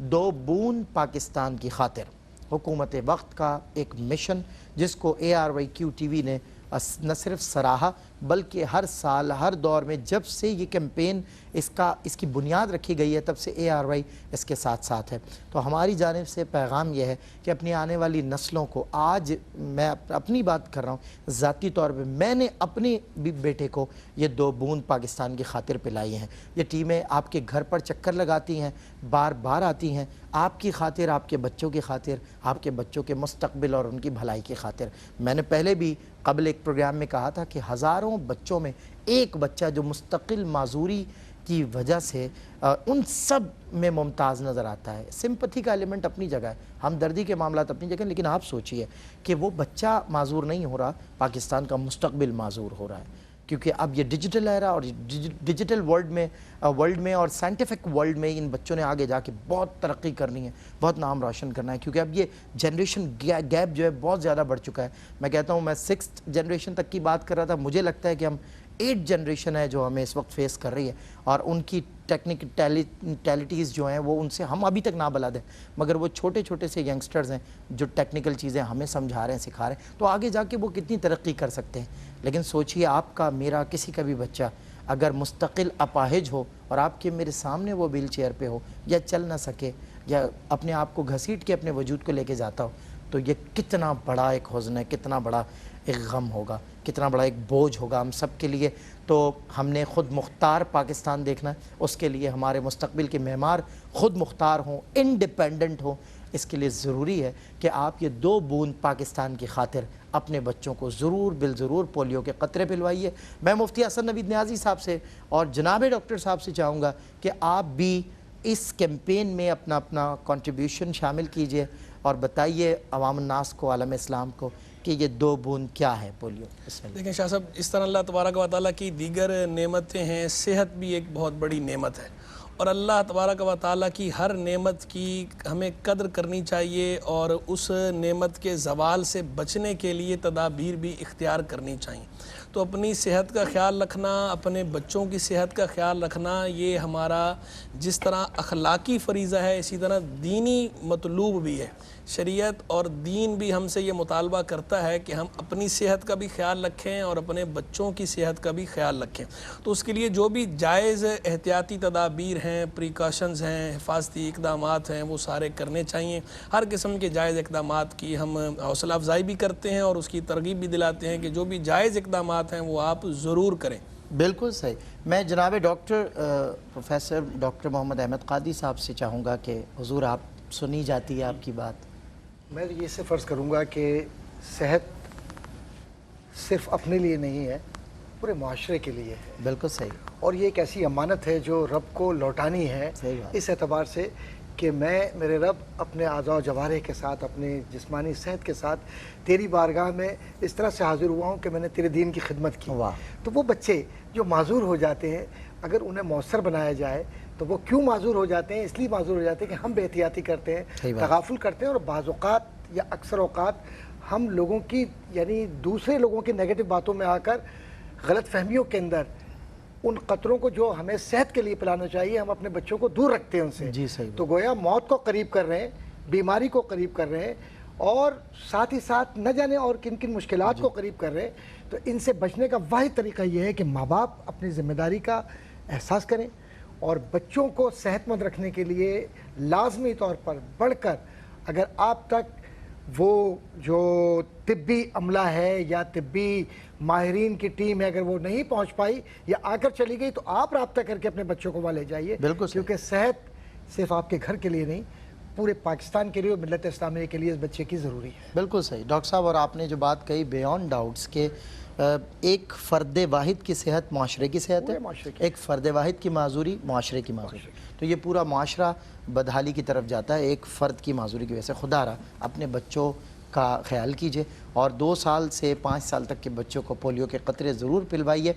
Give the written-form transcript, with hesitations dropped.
दो बूंद पाकिस्तान की खातिर हुकूमत वक्त का एक मिशन जिसको ARYQ TV ने न सिर्फ सराहा बल्कि हर साल हर दौर में जब से ये कैंपेन इसकी बुनियाद रखी गई है तब से ARY इसके साथ साथ है। तो हमारी जानिब से पैगाम यह है कि अपनी आने वाली नस्लों को, आज मैं अपनी बात कर रहा हूँ ज़ाती तौर पे, मैंने अपने बेटे को ये दो बूंद पाकिस्तान की खातिर पिलाई हैं। ये टीमें आपके घर पर चक्कर लगाती हैं, बार बार आती हैं आपकी खातिर, आपके बच्चों की खातिर, आपके बच्चों के मुस्तकबिल और उनकी भलाई की खातिर। मैंने पहले भी कबल एक प्रोग्राम में कहा था कि हज़ारों बच्चों में एक बच्चा जो मुस्तकिल माजूरी की वजह से उन सब में मुमताज़ नज़र आता है। सिंपथी का एलिमेंट अपनी जगह है, हमदर्दी के मामलात अपनी जगह, लेकिन आप सोचिए कि वो बच्चा माजूर नहीं हो रहा, पाकिस्तान का मुस्तकबिल माजूर हो रहा है। क्योंकि अब ये डिजिटल एरा और डिजिटल वर्ल्ड में और साइंटिफिक वर्ल्ड में इन बच्चों ने आगे जाके बहुत तरक्की करनी है, बहुत नाम रोशन करना है। क्योंकि अब ये जनरेशन गैप जो है बहुत ज़्यादा बढ़ चुका है। मैं कहता हूँ, मैं 6th जनरेशन तक की बात कर रहा था, मुझे लगता है कि हम 8th जनरेशन है जो हमें इस वक्त फेस कर रही है और उनकी टेक्निकलिटीज़ जो हैं वो उनसे हम अभी तक ना बला दें, मगर वो छोटे छोटे से यंगस्टर्स हैं जो टेक्निकल चीज़ें हमें समझा रहे हैं, सिखा रहे हैं, तो आगे जाके वो कितनी तरक्की कर सकते हैं। लेकिन सोचिए, आपका मेरा किसी का भी बच्चा अगर मुस्तकिल अपाहिज हो और आपके मेरे सामने वो व्हील चेयर पे हो या चल ना सके या अपने आप को घसीट के अपने वजूद को लेके जाता हो, तो ये कितना बड़ा एक हुज़्न है, कितना बड़ा एक गम होगा, कितना बड़ा एक बोझ होगा हम सब के लिए। तो हमने ख़ुद मुख्तार पाकिस्तान देखना है, उसके लिए हमारे मुस्तकबिल के मेहमान ख़ुद मुख्तार हों, इंडिपेंडेंट हों। इसके लिए ज़रूरी है कि आप ये दो बूंद पाकिस्तान की खातिर अपने बच्चों को ज़रूर बिलज़रूर पोलियो के क़तरे पिलवाइए। मैं मुफ्ती हसन नवीद नियाज़ी साहब से और जनाब डॉक्टर साहब से चाहूँगा कि आप भी इस कैंपेन में अपना अपना कंट्रीब्यूशन शामिल कीजिए और बताइए अवाम नास को, आलम इस्लाम को, कि ये दो बूंद क्या है पोलियो। देखें शाह साहब, इस तरह अल्लाह तबारक व तआला की दीगर नेमतें हैं, सेहत भी एक बहुत बड़ी नेमत है और अल्लाह तबारक व तआला की हर नेमत की हमें कद्र करनी चाहिए और उस नेमत के ज़वाल से बचने के लिए तदाबीर भी इख्तियार करनी चाहिए। तो अपनी सेहत का ख्याल रखना, अपने बच्चों की सेहत का ख्याल रखना, ये हमारा जिस तरह अखलाकी फ़रीज़ा है इसी तरह दीनी मतलूब भी है। शरीयत और दीन भी हमसे ये मुतालबा करता है कि हम अपनी सेहत का भी ख्याल रखें और अपने बच्चों की सेहत का भी ख्याल रखें। तो उसके लिए जो भी जायज़ एहतियाती तदाबीर हैं, प्रिकॉशंस हैं, हिफाजती इक़दामात हैं, वो सारे करने चाहिए। हर किस्म के जायज़ इक़दामात की हम हौसला अफजाई भी करते हैं और उसकी तरगीब भी दिलाते हैं कि जो भी जायज़ इक़दामात हैं वो आप ज़रूर करें। बिल्कुल सही। मैं जनाब doctor professor doctor Mohammad Ahmad Qadi sahab से चाहूँगा कि हुज़ूर, आप सुनी जाती है आपकी बात। मैं ये से फ़र्ज़ करूँगा कि सेहत सिर्फ़ अपने लिए नहीं है, पूरे माशरे के लिए है। बिल्कुल सही। और ये एक ऐसी अमानत है जो रब को लौटानी है, इस एतबार से कि मैं मेरे रब अपने आज़ा जवारे के साथ, अपने जिस्मानी सेहत के साथ तेरी बारगाह में इस तरह से हाज़िर हुआ हूँ कि मैंने तेरे दीन की खिदमत की। तो वो बच्चे जो माजूर हो जाते हैं, अगर उन्हें मौसर बनाया जाए तो वो क्यों माजूर हो जाते हैं? इसलिए माजूर हो जाते हैं कि हम बेहतियाती करते हैं, तगाफुल करते हैं और बाज़ औक़ात या अक्सर औक़ात हम लोगों की, यानी दूसरे लोगों की नेगेटिव बातों में आकर गलत फहमियों के अंदर उन क़तरों को जो हमें सेहत के लिए पिलाना चाहिए, हम अपने बच्चों को दूर रखते हैं उनसे। जी सही। तो गोया मौत को करीब कर रहे हैं, बीमारी को करीब कर रहे हैं और साथ ही साथ न जाने और किन किन मुश्किलात को करीब कर रहे हैं। तो इनसे बचने का वाहिद तरीका यह है कि माँ बाप अपनी ज़िम्मेदारी का एहसास करें और बच्चों को सेहतमंद रखने के लिए लाजमी तौर पर बढ़कर, अगर आप तक वो जो तिब्बी अमला है या तिब्बी माहिरीन की टीम है, अगर वो नहीं पहुंच पाई या आकर चली गई, तो आप रब्ता करके अपने बच्चों को वहाँ ले जाइए। बिल्कुल, क्योंकि सेहत सिर्फ आपके घर के लिए नहीं, पूरे पाकिस्तान के लिए और मिल्लत इस्लामिया के लिए इस बच्चे की ज़रूरी है। बिल्कुल सही डॉक्टर साहब। और आपने जो बात कही बियॉन्ड डाउट्स के एक फ़र्द वाहिद की सेहत माशरे की सेहत है, एक फ़र्द वाहिद की माजूरी माशरे की माजूरी, तो ये पूरा माशरा बदहाली की तरफ जाता है एक फ़र्द की माजूरी की वजह से। खुदा रहा अपने बच्चों का ख्याल कीजिए और 2 साल से 5 साल तक के बच्चों को पोलियो के क़तरे ज़रूर पिलवाइए।